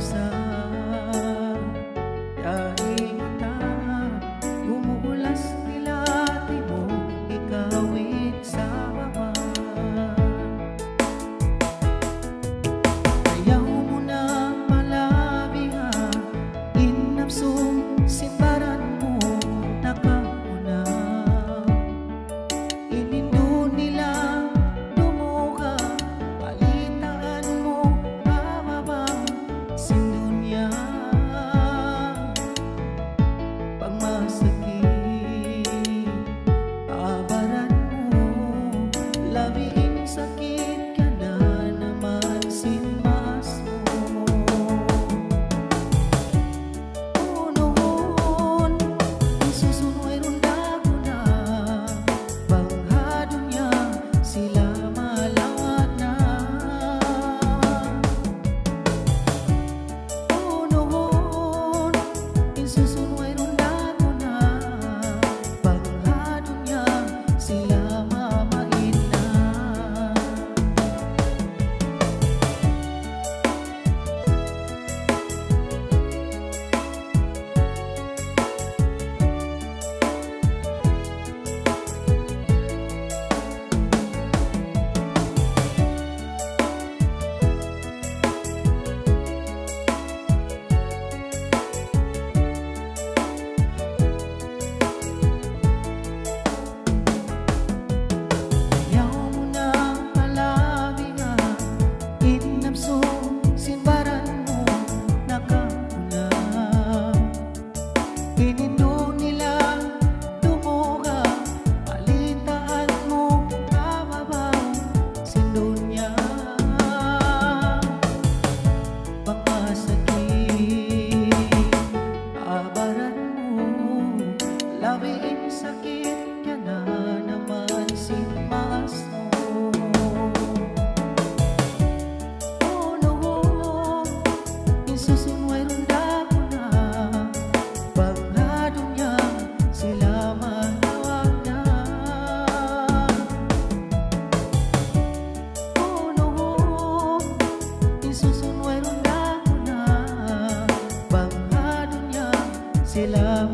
sa kahita umuulas nila mo ikawit sa baba. Ayaw mo na palabiha inapsong simbaran mo nakauna. Inindo nila lumuha palitaan mo bababang sindunya. Pagmasakit abaran mo labiing sakit ka na naman sinmas mo. Noon isusunoy ronda ko na banghado niya sila malawat na. Noon isusunoy ronda ko na banghado niya sila mamain na. Ayaw mo na palabiha inapsong simbaran mo nakauna. Inindo nila lumuha palitaan mo kababaw sindunya. Pagmasakit abaran mo labiing sakit ka na naman sinmas mo. Noon isusunoy ronda ko na banghado niya sila malawag na. Noon isusunoy ronda ko na banghado niya sila